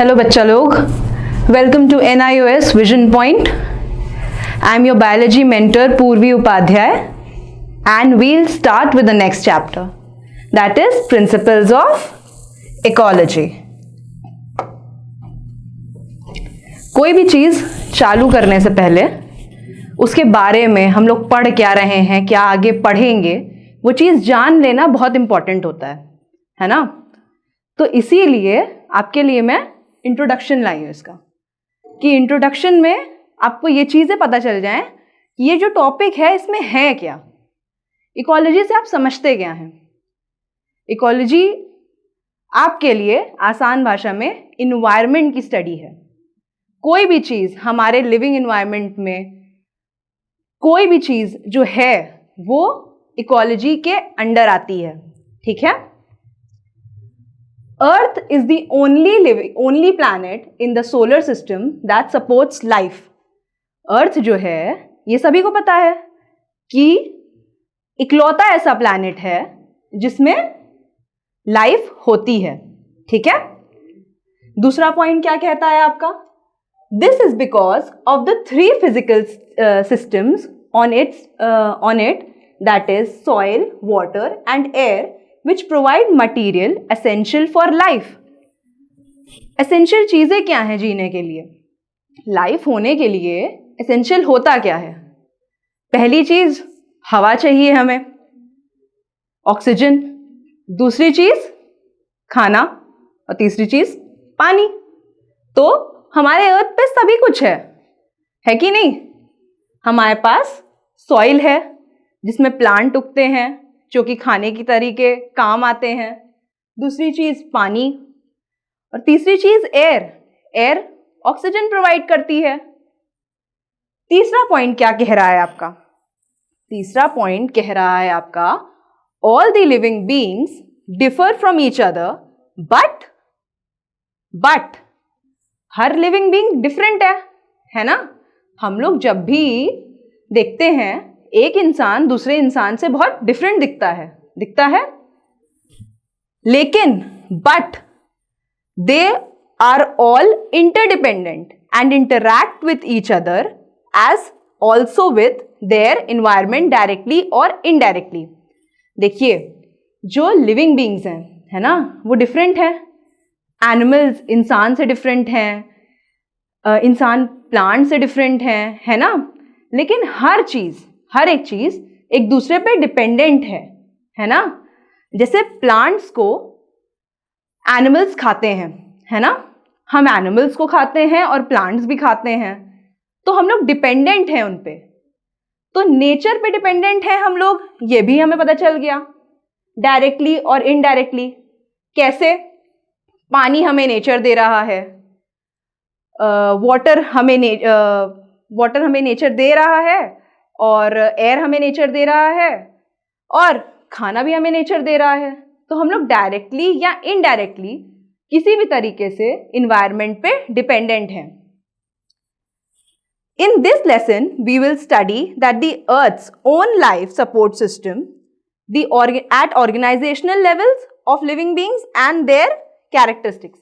Hello बच्चा लोग, welcome to NIOS vision point. I am your biology mentor Purvi Upadhyay and we'll start with the next chapter, that is principles of ecology. कोई भी चीज चालू करने से पहले उसके बारे में हम लोग पढ़ क्या रहे हैं, क्या आगे पढ़ेंगे, वो चीज जान लेना बहुत इंपॉर्टेंट होता है ना. तो इसीलिए आपके लिए मैं इंट्रोडक्शन लाई हूं इसका, कि इंट्रोडक्शन में आपको ये चीजें पता चल जाएं कि ये जो टॉपिक है इसमें है क्या. इकोलॉजी से आप समझते क्या हैं. इकोलॉजी आपके लिए आसान भाषा में इन्वायरमेंट की स्टडी है. कोई भी चीज हमारे लिविंग इन्वायरमेंट में, कोई भी चीज जो है वो इकोलॉजी के अंडर आती है. ठीक है. Earth is the only planet in the solar system that supports life. Earth जो है, ये सभी को पता है कि इकलौता ऐसा प्लैनेट है जिसमें लाइफ होती है. ठीक है. दूसरा पॉइंट क्या कहता है आपका? This is because of the three physical systems on it that is soil, water and air which provide material essential for life. essential चीजें क्या हैं जीने के लिए? लाइफ होने के लिए essential होता क्या है? पहली चीज हवा चाहिए हमें, ऑक्सीजन. दूसरी चीज खाना, और तीसरी चीज पानी. तो हमारे अर्थ पे सभी कुछ है कि नहीं? हमारे पास सॉइल है जिसमें प्लांट उगते हैं जो कि खाने की तरीके काम आते हैं. दूसरी चीज पानी, और तीसरी चीज एयर. एयर ऑक्सीजन प्रोवाइड करती है. तीसरा पॉइंट क्या कह रहा है आपका? तीसरा पॉइंट कह रहा है आपका, all the living beings differ from each other but her living being different है ना. हम लोग जब भी देखते हैं एक इंसान दूसरे इंसान से बहुत डिफरेंट दिखता है, लेकिन but they are all interdependent and interact with each other as also with their environment directly और इनडायरेक्टली. देखिए, जो लिविंग बींग्स हैं, है ना, वो डिफरेंट है. एनिमल्स इंसान से डिफरेंट हैं, इंसान प्लांट से डिफरेंट है ना. लेकिन हर एक चीज एक दूसरे पे डिपेंडेंट है ना. जैसे प्लांट्स को एनिमल्स खाते हैं, है ना. हम एनिमल्स को खाते हैं और प्लांट्स भी खाते हैं, तो हम लोग डिपेंडेंट हैं उन पे. तो नेचर पे डिपेंडेंट है हम लोग, ये भी हमें पता चल गया, डायरेक्टली और इनडायरेक्टली. कैसे? पानी हमें नेचर दे रहा है, वाटर हमें नेचर दे रहा है, और एयर हमें नेचर दे रहा है, और खाना भी हमें नेचर दे रहा है. तो हम लोग डायरेक्टली या इनडायरेक्टली किसी भी तरीके से इन्वायरमेंट पे डिपेंडेंट हैं. In this lesson we will study that the earth's own life support system at organizational levels of living beings and their characteristics.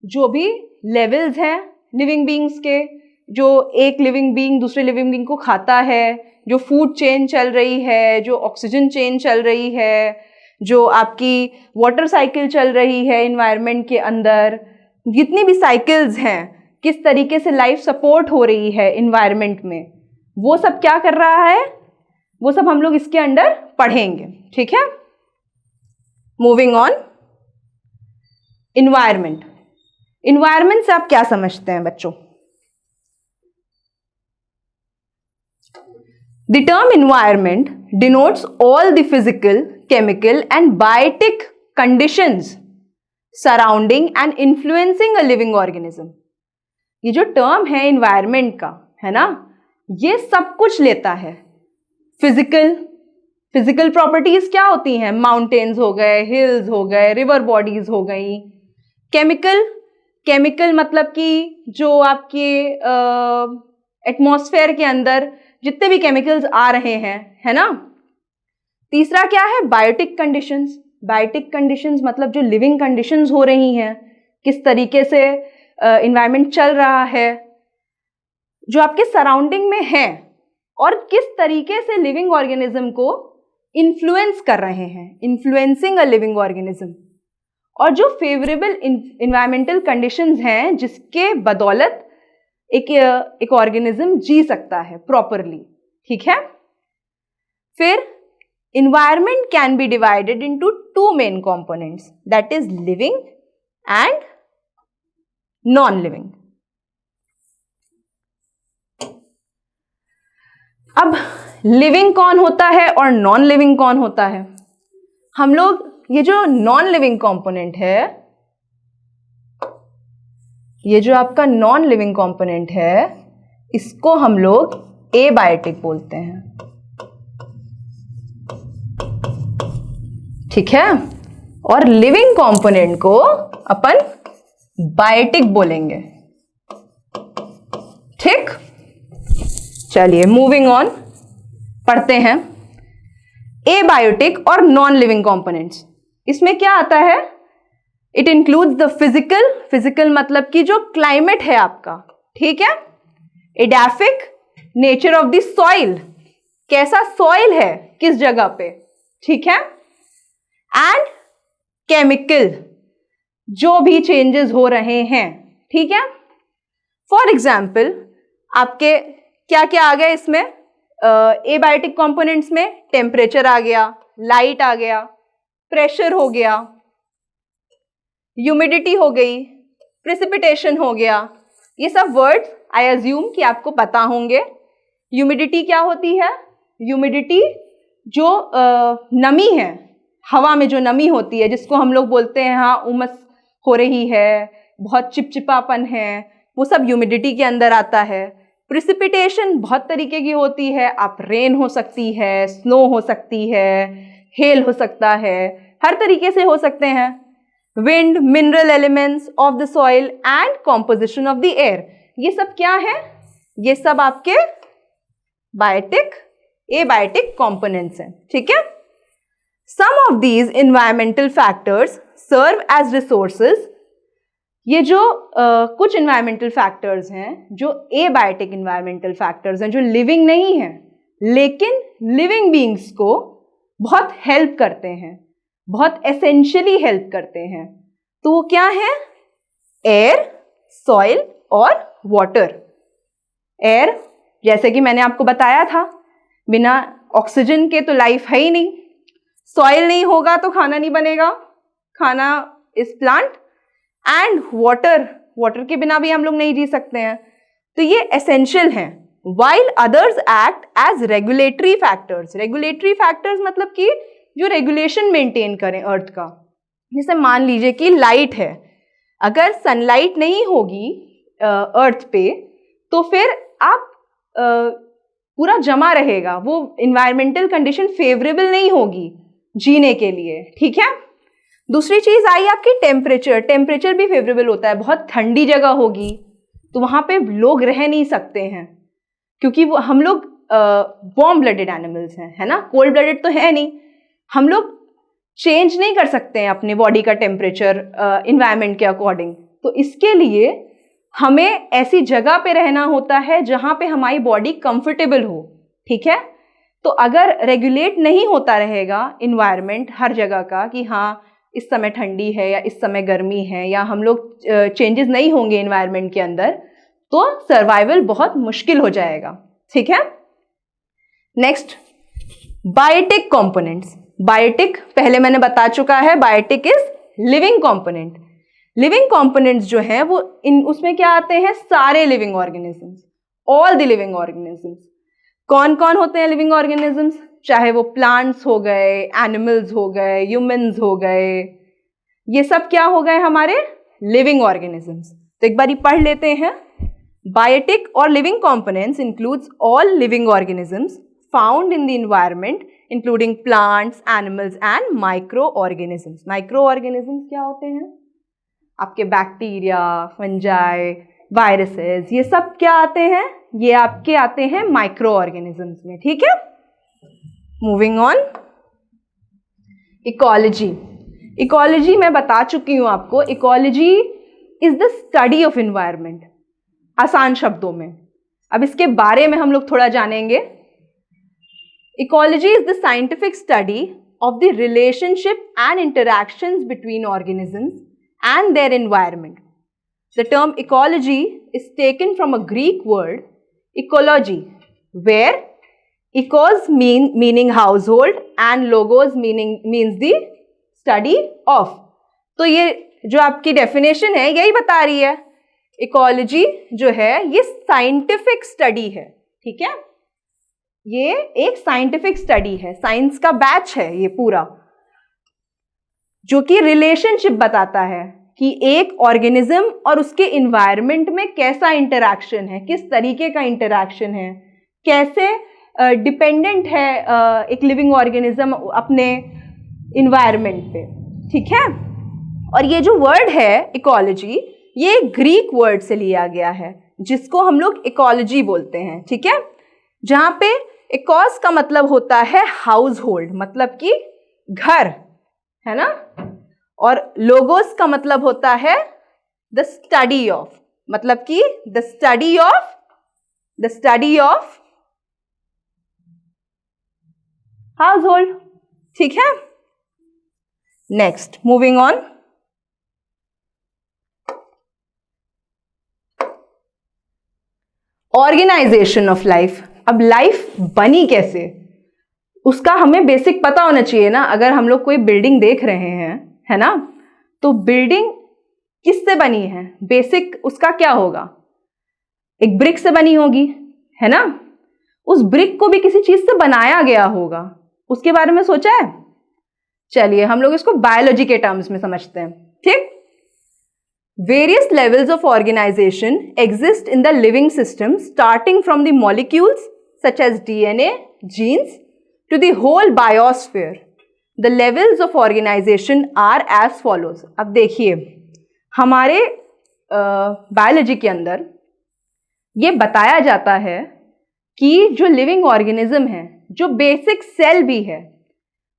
जो भी लेवल्स हैं लिविंग बीइंग्स के, जो एक लिविंग बीइंग दूसरे लिविंग बीइंग को खाता है, जो फूड चेन चल रही है, जो ऑक्सीजन चेन चल रही है, जो आपकी वाटर साइकिल चल रही है इन्वायरमेंट के अंदर, जितनी भी साइकिल्स हैं, किस तरीके से लाइफ सपोर्ट हो रही है इन्वायरमेंट में, वो सब क्या कर रहा है, वो सब हम लोग इसके अंडर पढ़ेंगे. ठीक है. Moving on. इन्वायरमेंट. इन्वायरमेंट से आप क्या समझते हैं बच्चों? The term environment denotes all the physical, chemical and biotic conditions surrounding and influencing a living organism. ये जो टर्म है environment का, है ना, ये सब कुछ लेता है. फिजिकल प्रॉपर्टीज क्या होती हैं? माउंटेन्स हो गए, हिल्स हो गए, रिवर बॉडीज हो गई. केमिकल मतलब कि जो आपके एटमॉस्फेयर के अंदर जितने भी केमिकल्स आ रहे हैं, है ना. तीसरा क्या है? Biotic conditions. बायोटिक कंडीशंस मतलब जो लिविंग कंडीशंस हो रही हैं, किस तरीके से इन्वायरमेंट चल रहा है, जो आपके सराउंडिंग में है, और किस तरीके से लिविंग ऑर्गेनिज्म को इन्फ्लुएंस कर रहे हैं, इन्फ्लुएंसिंग अ लिविंग ऑर्गेनिज्म, और जो फेवरेबल इन्वायरमेंटल कंडीशंस हैं जिसके बदौलत एक ऑर्गेनिज्म जी सकता है प्रॉपरली, ठीक है। फिर environment can be divided into two main components, that is living and non-living. अब लिविंग कौन होता है और नॉन लिविंग कौन होता है? हम लोग ये जो नॉन लिविंग कंपोनेंट है, ये जो आपका नॉन लिविंग कंपोनेंट है, इसको हम लोग एबायोटिक बोलते हैं, ठीक है। और लिविंग कंपोनेंट को अपन बायोटिक बोलेंगे, ठीक। चलिए मूविंग ऑन, पढ़ते हैं एबायोटिक और नॉन लिविंग कंपोनेंट्स। इसमें क्या आता है? इट इंक्लूड्स द फिजिकल मतलब कि जो क्लाइमेट है आपका, ठीक है। एडाफिक, नेचर ऑफ द सॉइल, कैसा सॉइल है किस जगह पे, ठीक है। एंड केमिकल, जो भी चेंजेस हो रहे हैं, ठीक है। फॉर एग्जाम्पल आपके क्या क्या आ गया इसमें एबायोटिक कंपोनेंट्स में? टेम्परेचर आ गया, लाइट आ गया, प्रेशर हो गया, ह्यूमिडिटी हो गई, प्रेसिपिटेशन हो गया। ये सब वर्ड्स आई अज्यूम कि आपको पता होंगे। ह्यूमिडिटी क्या होती है? ह्यूमिडिटी जो नमी है, हवा में जो नमी होती है, जिसको हम लोग बोलते हैं हाँ उमस हो रही है, बहुत चिपचिपापन है, वो सब ह्यूमिडिटी के अंदर आता है। प्रिसिपिटेशन बहुत तरीके की होती है, आप रेन हो सकती है, स्नो हो सकती है, हेल हो सकता है, हर तरीके से हो सकते हैं। Wind, mineral elements of the soil and composition of the air, ये सब क्या है? ये सब आपके बायोटिक, एबायोटिक कंपोनेंट्स हैं, ठीक है। Some of these environmental factors serve as resources, ये जो कुछ इन्वायरमेंटल फैक्टर्स हैं जो एबायोटिक इन्वायरमेंटल फैक्टर्स हैं, जो लिविंग नहीं है लेकिन लिविंग बीइंग्स को बहुत हेल्प करते हैं, बहुत एसेंशियली हेल्प करते हैं। तो वो क्या है? एयर, सॉइल और वाटर। एयर, जैसे कि मैंने आपको बताया था, बिना ऑक्सीजन के तो लाइफ है ही नहीं। सॉइल नहीं होगा तो खाना नहीं बनेगा, खाना इज प्लांट। एंड वाटर के बिना भी हम लोग नहीं जी सकते हैं। तो ये एसेंशियल हैं। While others act as regulatory factors. Regulatory factors मतलब कि जो रेगुलेशन मेंटेन करें अर्थ का। जैसे मान लीजिए कि लाइट है, अगर सनलाइट नहीं होगी अर्थ पे तो फिर आप पूरा जमा रहेगा, वो इन्वायरमेंटल कंडीशन फेवरेबल नहीं होगी जीने के लिए, ठीक है। दूसरी चीज आई आपकी टेम्परेचर। टेम्परेचर भी फेवरेबल होता है। बहुत ठंडी जगह होगी तो वहां पे लोग रह नहीं सकते हैं, क्योंकि वो हम लोग वार्म ब्लडेड एनिमल्स हैं, है ना, कोल्ड ब्लडेड तो है नहीं। हम लोग चेंज नहीं कर सकते हैं अपने बॉडी का टेम्परेचर इन्वायरमेंट के अकॉर्डिंग। तो इसके लिए हमें ऐसी जगह पे रहना होता है जहां पे हमारी बॉडी कंफर्टेबल हो, ठीक है। तो अगर रेगुलेट नहीं होता रहेगा इन्वायरमेंट हर जगह का कि हाँ इस समय ठंडी है या इस समय गर्मी है, या हम लोग चेंजेस नहीं होंगे इन्वायरमेंट के अंदर, तो सर्वाइवल बहुत मुश्किल हो जाएगा, ठीक है। Next, biotic components. बायोटिक पहले मैंने बता चुका है, biotic is living component. Living components जो हैं वो उसमें क्या आते हैं? सारे living organisms, all the living organisms. कौन कौन होते हैं लिविंग ऑर्गेनिजम्स? चाहे वो प्लांट्स हो गए, एनिमल्स हो गए, ह्यूमंस हो गए, ये सब क्या हो गए हमारे लिविंग ऑर्गेनिजम्स। तो एक बार पढ़ लेते हैं। बायोटिक और living components includes all living organisms found in the environment including plants, animals and micro organisms. Micro organisms क्या होते हैं? आपके बैक्टीरिया, फंजाई, वायरसेस, ये सब क्या आते हैं? ये आपके आते हैं माइक्रो ऑर्गेनिजम्स में, ठीक है। Moving on, ecology. इकोलॉजी मैं बता चुकी हूं आपको। Ecology is the study of environment, आसान शब्दों में। अब इसके बारे में हम लोग थोड़ा जानेंगे। Ecology is the scientific study of the relationship and interactions between organisms and their environment. The term ecology is taken from a Greek word ecology, where ecos meaning household and logos means the study of. तो ये जो आपकी definition है यही बता रही है, ecology जो है ये साइंटिफिक स्टडी है, ठीक है। ये एक साइंटिफिक स्टडी है, साइंस का बैच है ये पूरा, जो कि रिलेशनशिप बताता है कि एक ऑर्गेनिज्म और उसके इन्वायरमेंट में कैसा इंटरैक्शन है, किस तरीके का इंटरैक्शन है, कैसे डिपेंडेंट है एक लिविंग ऑर्गेनिज्म अपने इन्वायरमेंट पे, ठीक है। और ये जो वर्ड है इकोलॉजी, ये ग्रीक वर्ड से लिया गया है जिसको हम लोग इकोलॉजी बोलते हैं, ठीक है। जहां पे इकोस का मतलब होता है हाउस होल्ड, मतलब कि घर, है ना, और लोगोस का मतलब होता है द स्टडी ऑफ, मतलब कि the study of household, ठीक है। Next, moving on. Organization of life. अब लाइफ बनी कैसे, उसका हमें बेसिक पता होना चाहिए ना। अगर हम लोग कोई बिल्डिंग देख रहे हैं, है ना, तो बिल्डिंग किससे बनी है, बेसिक उसका क्या होगा, एक ब्रिक से बनी होगी, है ना। उस ब्रिक को भी किसी चीज से बनाया गया होगा, उसके बारे में सोचा है? चलिए हम लोग इसको बायोलॉजी के टर्म्स में समझते हैं, ठीक। Various levels of organization exist in the living system, starting from the molecules such as DNA, genes, to the whole biosphere. The levels of organization are as follows. अब देखिए, हमारे बायोलॉजी के अंदर ये बताया जाता है कि जो लिविंग ऑर्गेनिज्म है, जो बेसिक सेल भी है,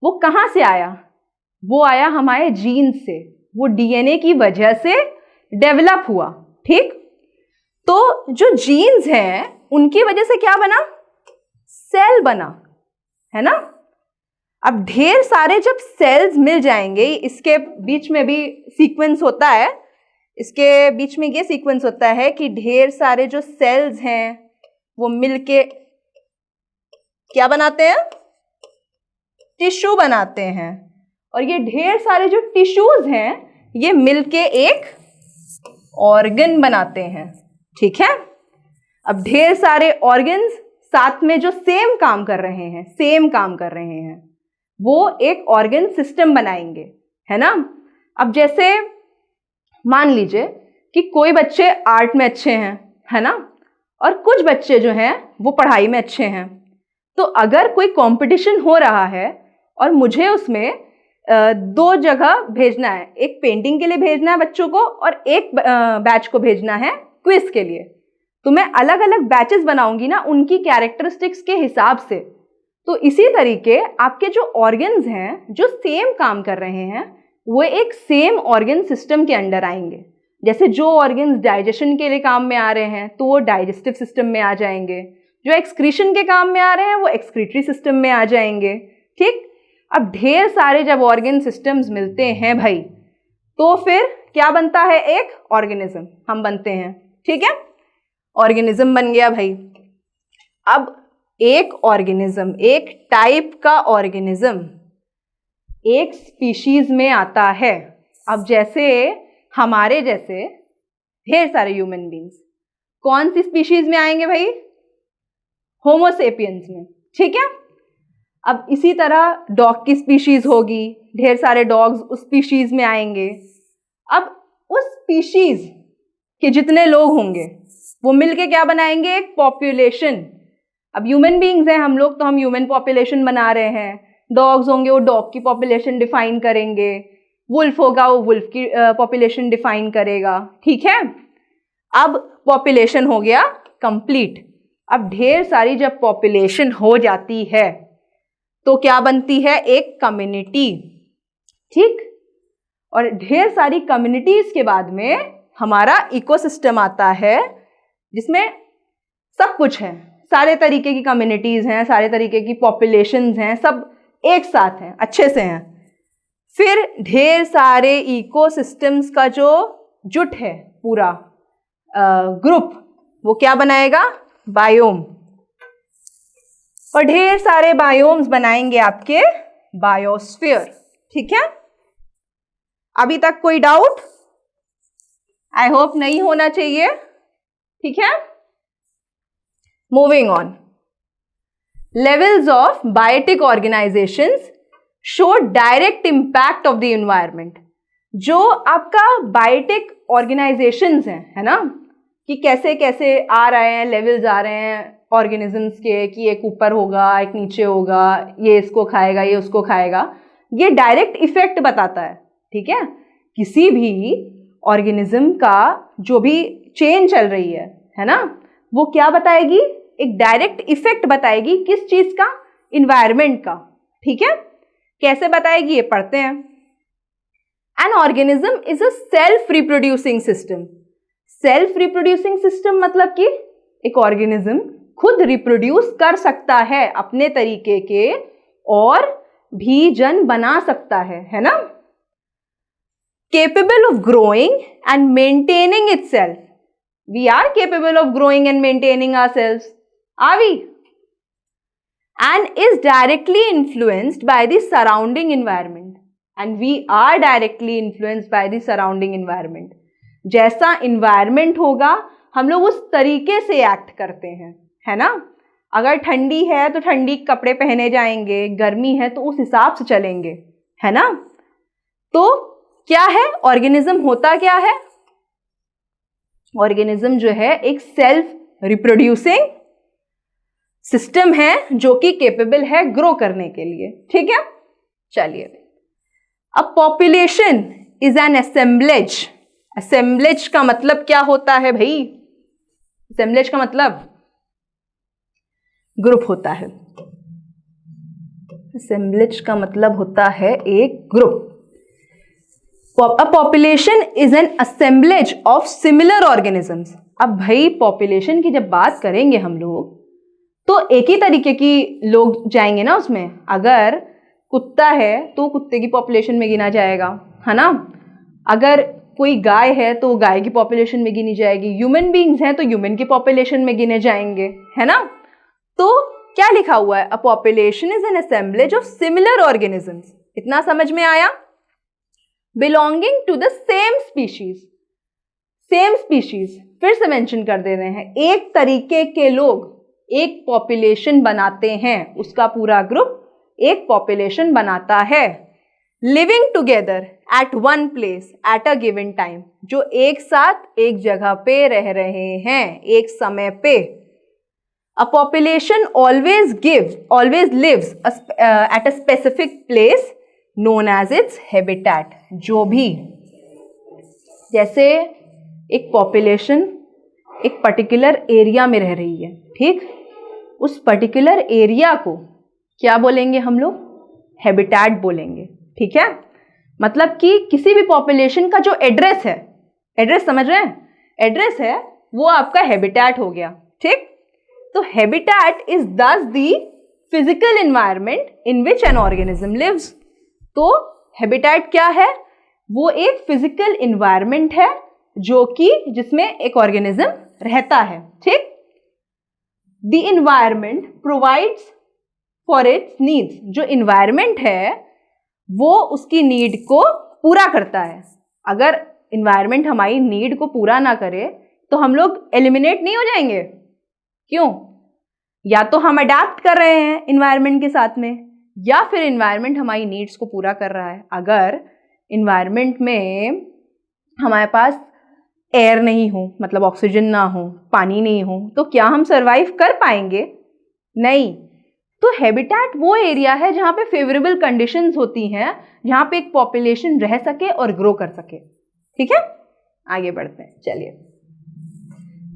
वो कहाँ से आया? वो आया हमारे जीन से, वो डीएनए की वजह से डेवलप हुआ, ठीक। तो जो जीन्स हैं उनकी वजह से क्या बना, सेल बना, है ना। अब ढेर सारे जब सेल्स मिल जाएंगे, इसके बीच में भी सीक्वेंस होता है, इसके बीच में ये सीक्वेंस होता है कि ढेर सारे जो सेल्स हैं वो मिलके क्या बनाते हैं, टिश्यू बनाते हैं, और ये ढेर सारे जो टिश्यूज हैं ये मिलके एक ऑर्गन बनाते हैं, ठीक है। अब ढेर सारे ऑर्गन्स साथ में जो सेम काम कर रहे हैं, वो एक ऑर्गन सिस्टम बनाएंगे, है ना। अब जैसे मान लीजिए कि कोई बच्चे आर्ट में अच्छे हैं, है ना, और कुछ बच्चे जो हैं वो पढ़ाई में अच्छे हैं। तो अगर कोई कंपटीशन हो रहा है और मुझे उसमें दो जगह भेजना है, एक पेंटिंग के लिए भेजना है बच्चों को और एक बैच को भेजना है क्विज के लिए, तो मैं अलग अलग बैचेस बनाऊंगी ना उनकी कैरेक्टरिस्टिक्स के हिसाब से। तो इसी तरीके आपके जो ऑर्गन्स हैं जो सेम काम कर रहे हैं वो एक सेम ऑर्गन सिस्टम के अंडर आएंगे। जैसे जो ऑर्गन्स डाइजेशन के लिए काम में आ रहे हैं तो वो डाइजेस्टिव सिस्टम में आ जाएंगे, जो एक्सक्रीशन के काम में आ रहे हैं वो एक्सक्रीटरी सिस्टम में आ जाएंगे, ठीक। अब ढेर सारे जब ऑर्गन सिस्टम्स मिलते हैं भाई, तो फिर क्या बनता है, एक ऑर्गेनिज्म हम बनते हैं, ठीक है। ऑर्गेनिज्म बन गया भाई। अब एक ऑर्गेनिज्म, एक टाइप का ऑर्गेनिज्म एक स्पीशीज में आता है। अब जैसे हमारे जैसे ढेर सारे ह्यूमन बींग्स कौन सी स्पीशीज में आएंगे भाई, होमोसेपियंस में, ठीक है। अब इसी तरह डॉग की स्पीशीज होगी, ढेर सारे डॉग्स उस स्पीशीज में आएंगे। अब उस स्पीशीज के जितने लोग होंगे वो मिलके क्या बनाएंगे, एक पॉपुलेशन। अब ह्यूमन बीइंग्स हैं हम लोग, तो हम ह्यूमन पॉपुलेशन बना रहे हैं। डॉग्स होंगे वो डॉग की पॉपुलेशन डिफाइन करेंगे, वुल्फ होगा वो वुल्फ की पॉपुलेशन डिफाइन करेगा, ठीक है। अब पॉपुलेशन हो गया कंप्लीट। अब ढेर सारी जब पॉपुलेशन हो जाती है तो क्या बनती है, एक कम्युनिटी, ठीक। और ढेर सारी कम्युनिटीज के बाद में हमारा इकोसिस्टम आता है जिसमें सब कुछ है, सारे तरीके की कम्युनिटीज हैं, सारे तरीके की पॉपुलेशंस हैं, सब एक साथ हैं, अच्छे से हैं। फिर ढेर सारे इकोसिस्टम्स का जो जुट है पूरा ग्रुप, वो क्या बनाएगा? बायोम। और ढेर सारे बायोम्स बनाएंगे आपके बायोस्फीयर। ठीक है, अभी तक कोई डाउट? आई होप नहीं होना चाहिए। ठीक है, moving on. Levels of biotic organizations show direct impact of the environment. जो आपका बायोटिक ऑर्गेनाइजेशंस हैं, है ना, कि कैसे कैसे आ रहे हैं, लेवल्स आ रहे हैं ऑर्गेनिजम्स के, कि एक ऊपर होगा, एक नीचे होगा, ये इसको खाएगा, ये उसको खाएगा, ये डायरेक्ट इफेक्ट बताता है। ठीक है, किसी भी ऑर्गेनिज्म का जो भी चेन चल रही है ना, वो क्या बताएगी? एक डायरेक्ट इफेक्ट बताएगी। किस चीज का? इन्वायरमेंट का। ठीक है, कैसे बताएगी ये पढ़ते हैं। An organism is a self reproducing system. Self reproducing system मतलब कि एक ऑर्गेनिज्म खुद रिप्रोड्यूस कर सकता है अपने तरीके के, और भी जन बना सकता है ना। Capable of growing and maintaining itself. We are capable of growing and maintaining ourselves. Are we? And is directly influenced by the surrounding environment. And we are directly influenced by the surrounding environment. जैसा environment होगा, हम लोग उस तरीके से act करते हैं, है ना। अगर ठंडी है तो ठंडी कपड़े पहने जाएंगे, गर्मी है तो उस हिसाब से चलेंगे, है ना। तो क्या है ऑर्गेनिज्म? होता क्या है? ऑर्गेनिज्म जो है एक सेल्फ रिप्रोड्यूसिंग सिस्टम है जो कि केपेबल है ग्रो करने के लिए। ठीक है, चलिए। A population is an assemblage. Assemblage का मतलब क्या होता है भाई? असेंबलेज का मतलब ग्रुप होता है। असेंबलेज का मतलब होता है एक group. A population is an assemblage of similar organisms. अब भाई पॉपुलेशन की जब बात करेंगे हम लोग तो एक ही तरीके की लोग जाएंगे ना उसमें। अगर कुत्ता है तो कुत्ते की पॉपुलेशन में गिना जाएगा, है ना। अगर कोई गाय है तो गाय की पॉपुलेशन में गिनी जाएगी। ह्यूमन बीइंग्स हैं तो ह्यूमन की पॉपुलेशन में गिने जाएंगे, है ना। तो क्या लिखा हुआ है? A population is an assemblage of similar organisms. इतना समझ में आया? belonging to the same species. Same species फिर से मेंशन कर दे रहे हैं। एक तरीके के लोग एक पॉपुलेशन बनाते हैं, उसका पूरा ग्रुप एक पॉपुलेशन बनाता है। Living together at one place at a given time, जो एक साथ एक जगह पे रह रहे हैं एक समय पे। A population always lives at a specific place known as its habitat. जो भी, जैसे एक पॉपुलेशन एक पर्टिकुलर एरिया में रह रही है, ठीक, उस पर्टिकुलर एरिया को क्या बोलेंगे हम लोग? हैबिटेट बोलेंगे। ठीक है, मतलब कि किसी भी पॉपुलेशन का जो एड्रेस है, एड्रेस समझ रहे हैं, एड्रेस है वो आपका हैबिटेट हो गया। ठीक, तो habitat is thus the physical environment in which an organism lives. तो हैबिटेट क्या है? वो एक फिजिकल एनवायरनमेंट है जो कि जिसमें एक ऑर्गेनिज्म रहता है। ठीक, the environment provides for its needs. जो एनवायरनमेंट है वो उसकी नीड को पूरा करता है। अगर एनवायरनमेंट हमारी नीड को पूरा ना करे तो हम लोग एलिमिनेट नहीं हो जाएंगे। क्यों? या तो हम अडैप्ट कर रहे हैं एनवायरनमेंट के साथ में, या फिर एनवायरनमेंट हमारी नीड्स को पूरा कर रहा है। अगर एनवायरनमेंट में हमारे पास एयर नहीं हो, मतलब ऑक्सीजन ना हो, पानी नहीं हो, तो क्या हम सरवाइव कर पाएंगे? नहीं। तो हैबिटेट वो एरिया है जहाँ पे फेवरेबल कंडीशंस होती हैं, जहाँ पे एक पॉपुलेशन रह सके और ग्रो कर सके। ठीक है, आगे बढ़ते हैं, चलिए।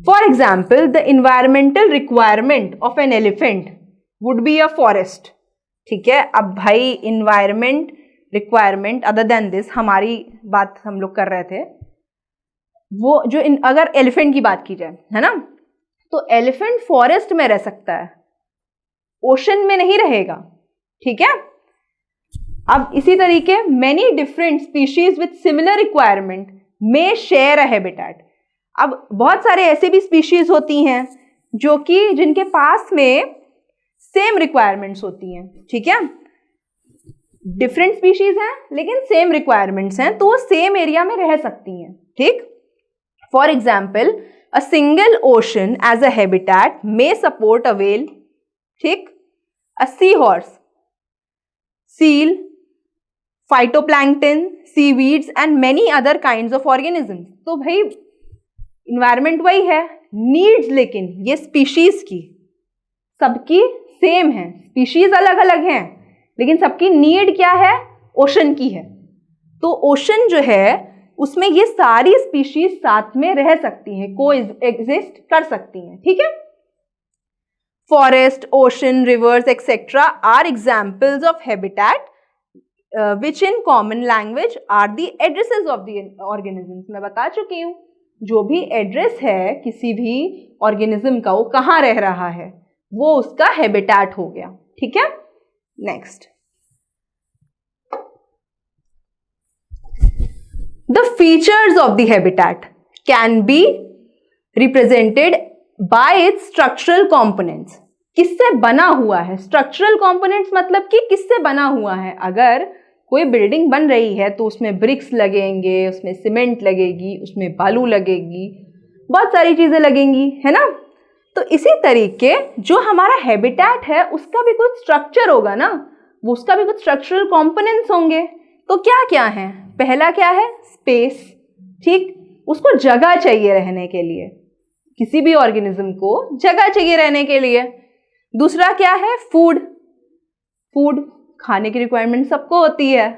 For example, the environmental requirement of an elephant would be a forest. ठीक है, अब भाई environment requirement other than this, हमारी बात हम लोग कर रहे थे। वो जो अगर एलिफेंट की बात की जाए, है ना, तो एलिफेंट फॉरेस्ट में रह सकता है, ओशन में नहीं रहेगा, ठीक है। अब इसी तरीके many different species with similar requirement may share a habitat. अब बहुत सारे ऐसे भी स्पीशीज होती हैं जो कि जिनके पास में सेम रिक्वायरमेंट्स होती हैं, ठीक है, डिफरेंट स्पीशीज हैं लेकिन सेम रिक्वायरमेंट्स हैं, तो वो सेम एरिया में रह सकती हैं, ठीक। For example a single ocean as a habitat may support a whale, ठीक, a sea horse, seal, phytoplankton, seaweeds and many other kinds of organisms। तो भाई इन्वायरमेंट वही है, नीड्स लेकिन ये स्पीशीज की सबकी सेम है, स्पीशीज अलग अलग हैं लेकिन सबकी नीड क्या है, ओशन की है। तो ओशन जो है उसमें ये सारी स्पीशीज साथ में रह सकती हैं, को एग्जिस्ट कर सकती हैं, ठीक है। Forest, ocean, rivers, etc. are examples of habitat which in common language are the addresses of the organisms। मैं बता चुकी हूँ, जो भी एड्रेस है किसी भी ऑर्गेनिज्म का, वो कहाँ रह रहा है, वो उसका हैबिटेट हो गया, ठीक है। Next, the features of the habitat can be represented by it's structural components. किससे बना हुआ है, स्ट्रक्चरल कंपोनेंट्स मतलब कि किससे बना हुआ है। अगर कोई बिल्डिंग बन रही है तो उसमें ब्रिक्स लगेंगे, उसमें सीमेंट लगेगी, उसमें बालू लगेगी, बहुत सारी चीजें लगेंगी, है ना। तो इसी तरीके जो हमारा हैबिटेट है उसका भी कुछ स्ट्रक्चर होगा ना, वो उसका भी कुछ स्ट्रक्चरल कंपोनेंट्स होंगे। तो क्या क्या है, पहला क्या है, स्पेस, ठीक, उसको जगह चाहिए रहने के लिए, किसी भी ऑर्गेनिज्म को जगह चाहिए रहने के लिए। दूसरा क्या है, फूड, फूड खाने की रिक्वायरमेंट सबको होती है।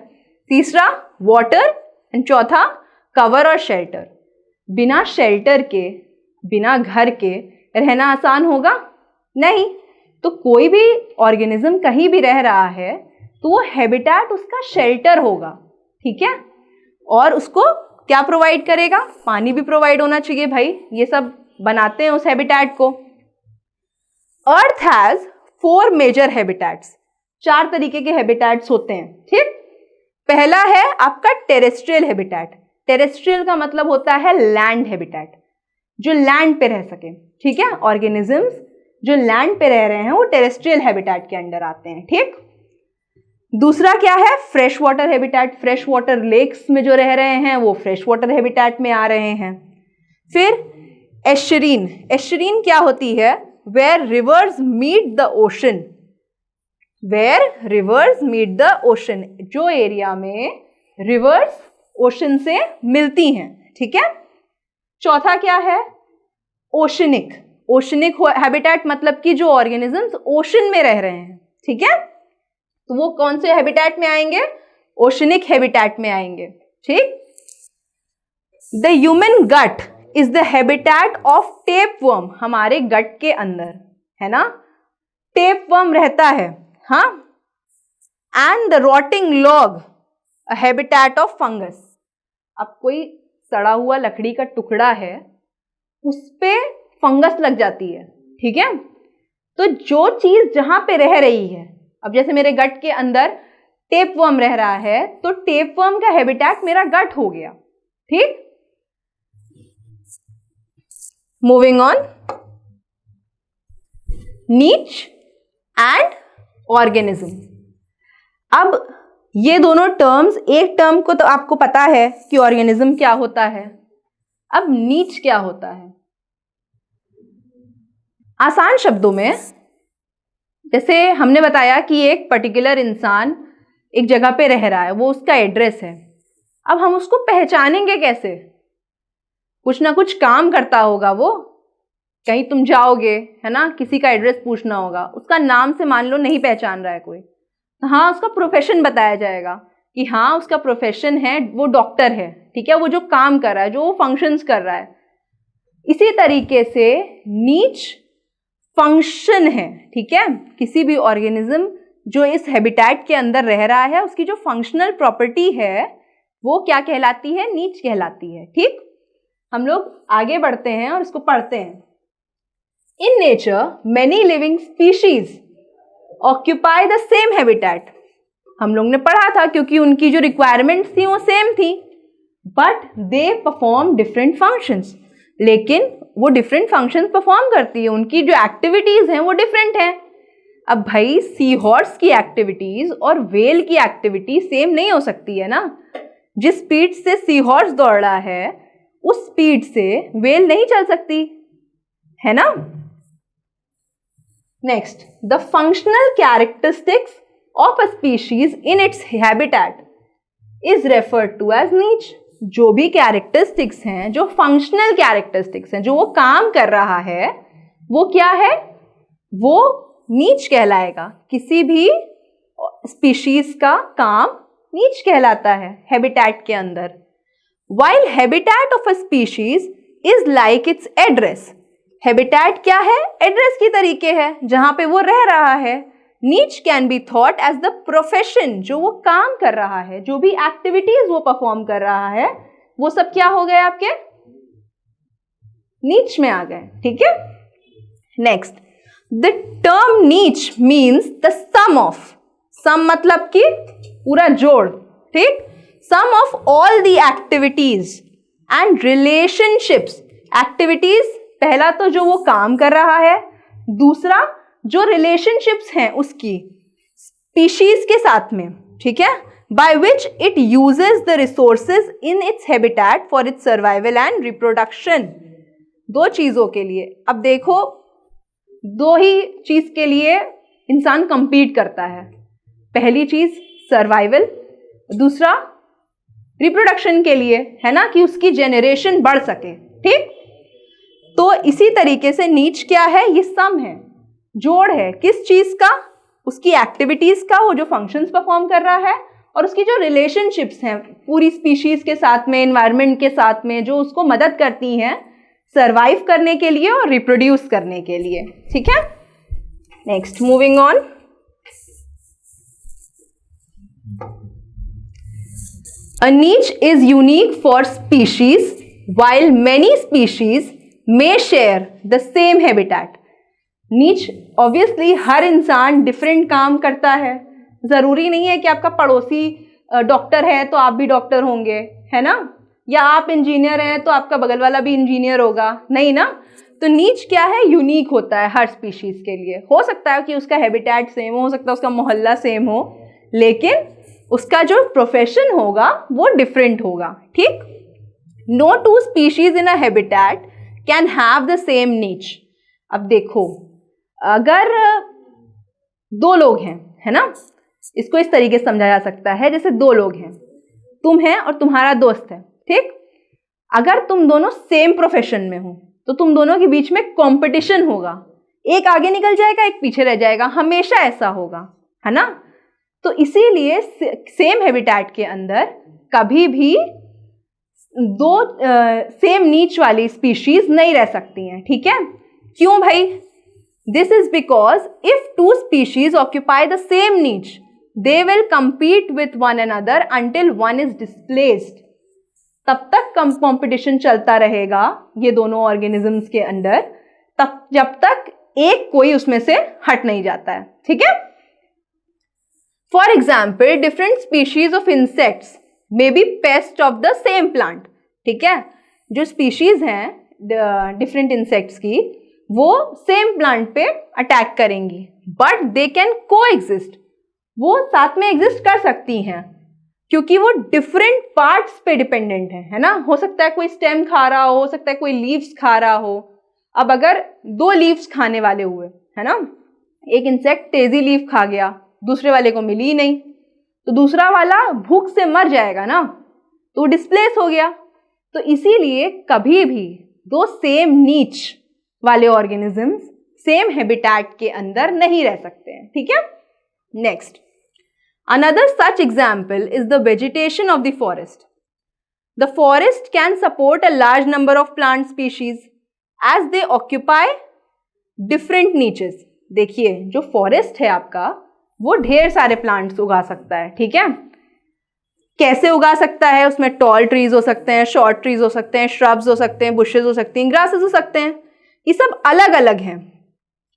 तीसरा वाटर, एंड चौथा कवर और शेल्टर। बिना शेल्टर के, बिना घर के रहना आसान होगा नहीं। तो कोई भी ऑर्गेनिज्म कहीं भी रह रहा है तो वो हैबिटेट उसका शेल्टर होगा, ठीक है, और उसको क्या प्रोवाइड करेगा, पानी भी प्रोवाइड होना चाहिए भाई, ये सब बनाते हैं उस हैबिटेट को। अर्थ हैज 4 मेजर हैबिटेट्स, 4 तरीके के हैबिटेट्स होते हैं, ठीक। पहला है आपका टेरेस्ट्रियल हैबिटेट। टेरेस्ट्रियल का मतलब होता है लैंड हैबिटेट, जो लैंड पे रह सके, ठीक है। ऑर्गेनिजम्स जो लैंड पे रह रहे हैं वो टेरेस्ट्रियल हैबिटेट के अंडर आते हैं, ठीक। दूसरा क्या है, fresh water habitat. Fresh water lakes में जो रह रहे हैं वो फ्रेश वाटर हैबिटेट में आ रहे हैं। फिर एस्चरीन, एस्चरीन क्या होती है, where rivers meet the ocean, where rivers meet the ocean, जो एरिया में रिवर्स ओशन से मिलती हैं, ठीक है। चौथा क्या है, ओशनिक। ओशनिक हैबिटेट मतलब कि जो ऑर्गेनिजम्स ओशन में रह रहे हैं, ठीक है, तो वो कौन से हैबिटेट में आएंगे, ओशनिक हैबिटेट में आएंगे, ठीक। The human gut is the habitat of tapeworm. हमारे गट के अंदर, है ना, टेपवर्म रहता है, हाँ। And the rotting log a habitat of fungus. अब कोई सड़ा हुआ लकड़ी का टुकड़ा है, उस पे फंगस लग जाती है, ठीक है। तो जो चीज जहां पे रह रही है, अब जैसे मेरे गट के अंदर टेपवर्म रह रहा है तो टेपवर्म का हैबिटेट मेरा गट हो गया, ठीक। मूविंग ऑन, नीच एंड ऑर्गेनिज्म। अब ये दोनों टर्म्स, एक टर्म को तो आपको पता है कि ऑर्गेनिज्म क्या होता है, अब नीच क्या होता है। आसान शब्दों में, जैसे हमने बताया कि एक पर्टिकुलर इंसान एक जगह पे रह रहा है, वो उसका एड्रेस है। अब हम उसको पहचानेंगे कैसे, कुछ ना कुछ काम करता होगा वो, कहीं तुम जाओगे, है ना, किसी का एड्रेस पूछना होगा, उसका नाम से मान लो नहीं पहचान रहा है कोई, हाँ उसका प्रोफेशन बताया जाएगा कि हाँ उसका प्रोफेशन है, वो डॉक्टर है, ठीक है, वो जो काम कर रहा है, जो वो फंक्शंस कर रहा है। इसी तरीके से नीच फंक्शन है, ठीक है, किसी भी ऑर्गेनिज्म जो इस हैबिटेट के अंदर रह रहा है उसकी जो फंक्शनल प्रॉपर्टी है वो क्या कहलाती है, नीच कहलाती है, ठीक। हम लोग आगे बढ़ते हैं और इसको पढ़ते हैं। In nature many living species occupy the same habitat. हम लोग ने पढ़ा था क्योंकि उनकी जो रिक्वायरमेंट्स थी वो सेम थी, but they perform different functions. लेकिन वो डिफरेंट फंक्शंस परफॉर्म करती है, उनकी जो एक्टिविटीज हैं वो डिफरेंट हैं। अब भाई सी हॉर्स की एक्टिविटीज और व्हेल की एक्टिविटी सेम नहीं हो सकती है ना। जिस स्पीड से सी हॉर्स दौड़ रहा है उस स्पीड से व्हेल नहीं चल सकती है ना। Next, the functional characteristics of a species in its habitat is referred to as niche. जो भी कैरेक्टरिस्टिक्स हैं, जो फंक्शनल कैरेक्टरिस्टिक्स हैं, जो वो काम कर रहा है, वो क्या है, वो नीच कहलाएगा। किसी भी स्पीशीज का काम नीच कहलाता है हैबिटेट के अंदर। While habitat of a species is like it's address. Habitat क्या है, एड्रेस की तरीके है जहां पे वो रह रहा है। Niche can be thought as the profession, जो वो काम कर रहा है, जो भी एक्टिविटीज वो परफॉर्म कर रहा है, वो सब क्या हो गए आपके, नीच में आ गए। ठीक है। Next, the term niche means the sum of, sum मतलब कि पूरा जोड़, ठीक, sum of all the activities and relationships. Activities पहला तो जो वो काम कर रहा है, दूसरा जो रिलेशनशिप्स हैं उसकी स्पीशीज के साथ में, ठीक है, by which it uses the resources in its habitat for its survival and reproduction. दो चीजों के लिए, अब देखो दो ही चीज के लिए इंसान कंपीट करता है। पहली चीज सर्वाइवल, दूसरा रिप्रोडक्शन के लिए, है ना, कि उसकी जेनरेशन बढ़ सके। ठीक, तो इसी तरीके से नीच क्या है, ये सम है, जोड़ है। किस चीज का, उसकी एक्टिविटीज का, वो जो फंक्शंस परफॉर्म कर रहा है, और उसकी जो रिलेशनशिप्स हैं पूरी स्पीशीज के साथ में, एनवायरनमेंट के साथ में, जो उसको मदद करती हैं सरवाइव करने के लिए और रिप्रोड्यूस करने के लिए। ठीक है। Next, moving on. A niche is unique for species while many species may share the same habitat. नीच ऑब्वियसली हर इंसान डिफरेंट काम करता है। जरूरी नहीं है कि आपका पड़ोसी डॉक्टर है तो आप भी डॉक्टर होंगे, है ना, या आप इंजीनियर हैं तो आपका बगल वाला भी इंजीनियर होगा, नहीं ना। तो नीच क्या है, यूनिक होता है हर स्पीशीज के लिए। हो सकता है कि उसका हैबिटेट सेम हो सकता है उसका मोहल्ला सेम हो, लेकिन उसका जो प्रोफेशन होगा वो डिफरेंट होगा। ठीक। No two species in a habitat can have the same niche. अब देखो, अगर दो लोग हैं, है ना, इसको इस तरीके से समझा जा सकता है जैसे दो लोग हैं, तुम हैं और तुम्हारा दोस्त है। ठीक। अगर तुम दोनों सेम प्रोफेशन में हो तो तुम दोनों के बीच में कंपटीशन होगा, एक आगे निकल जाएगा एक पीछे रह जाएगा, हमेशा ऐसा होगा, है ना। तो इसीलिए सेम हैबिटेट के अंदर कभी भी दो सेम नीच वाली स्पीशीज नहीं रह सकती हैं। ठीक है। क्यों भाई? This is because if two species occupy the same niche they will compete with one another until one is displaced. तब तक कंपटीशन चलता रहेगा ये दोनों ऑर्गेनिजम्स के अंदर, तब जब तक एक कोई उसमें से हट नहीं जाता है। ठीक है। For example, different species of insects may be paste of the same plant. ठीक है। जो स्पीशीज हैं डिफरेंट इंसेक्ट्स की, वो सेम प्लांट पे अटैक करेंगी, बट दे कैन कोएग्जिस्ट, वो साथ में एग्जिस्ट कर सकती हैं क्योंकि वो डिफरेंट पार्ट्स पे डिपेंडेंट है ना। हो सकता है कोई स्टेम खा रहा हो सकता है कोई लीव्स खा रहा हो। अब अगर दो लीव्स खाने वाले हुए, है ना, एक इंसेक्ट तेजी लीव खा गया, दूसरे वाले को मिली ही नहीं, तो दूसरा वाला भूख से मर जाएगा ना, तो वो डिस्प्लेस हो गया। तो इसीलिए कभी भी दो सेम नीच वाले ऑर्गेनिजम्स सेम हैबिटेट के अंदर नहीं रह सकते हैं। ठीक है। Next, another such example is the vegetation of the forest. The forest can support a large number of plant species as they occupy different niches. देखिए, जो फॉरेस्ट है आपका वो ढेर सारे प्लांट्स उगा सकता है। ठीक है। कैसे उगा सकता है, उसमें टॉल ट्रीज हो सकते हैं, शॉर्ट ट्रीज हो सकते हैं, श्रब्स हो सकते हैं, बुशेज हो सकती हैं, ग्रासेस हो सकते हैं। ये सब अलग अलग हैं,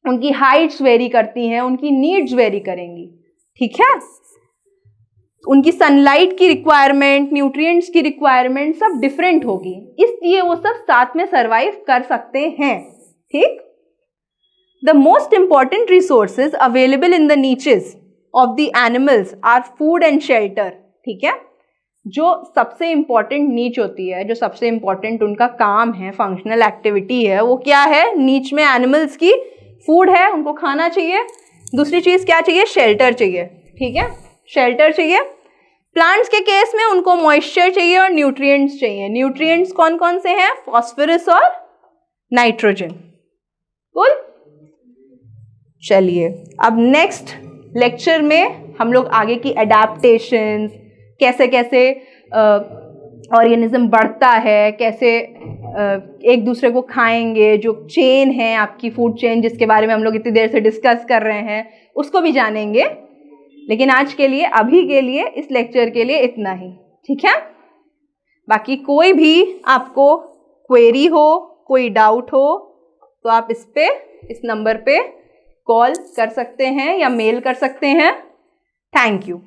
उनकी हाइट्स वेरी करती हैं, उनकी नीड्स वेरी करेंगी, ठीक है। उनकी सनलाइट की रिक्वायरमेंट, न्यूट्रिएंट्स की रिक्वायरमेंट सब डिफरेंट होगी, इसलिए वो सब साथ में सरवाइव कर सकते हैं, ठीक। The most important resources available in the niches of the animals are food and shelter, ठीक है। जो सबसे इंपॉर्टेंट नीच होती है, जो सबसे इंपॉर्टेंट उनका काम है, फंक्शनल एक्टिविटी है, वो क्या है नीच में एनिमल्स की? फूड है, उनको खाना चाहिए। दूसरी चीज क्या चाहिए? शेल्टर चाहिए, ठीक है, शेल्टर चाहिए। प्लांट्स के केस में उनको मॉइस्चर चाहिए और न्यूट्रिएंट्स चाहिए। न्यूट्रिएंट्स कौन कौन से हैं? फॉस्फोरस और नाइट्रोजन। कूल। चलिए अब नेक्स्ट लेक्चर में हम लोग आगे की एडेप्टेशंस, कैसे कैसे ऑर्गेनिज्म बढ़ता है, कैसे एक दूसरे को खाएंगे, जो चेन है आपकी फूड चेन जिसके बारे में हम लोग इतनी देर से डिस्कस कर रहे हैं, उसको भी जानेंगे। लेकिन आज के लिए, अभी के लिए, इस लेक्चर के लिए इतना ही, ठीक है। बाकी कोई भी आपको क्वेरी हो, कोई डाउट हो, तो आप इस नंबर पे कॉल कर सकते हैं या मेल कर सकते हैं। Thank you.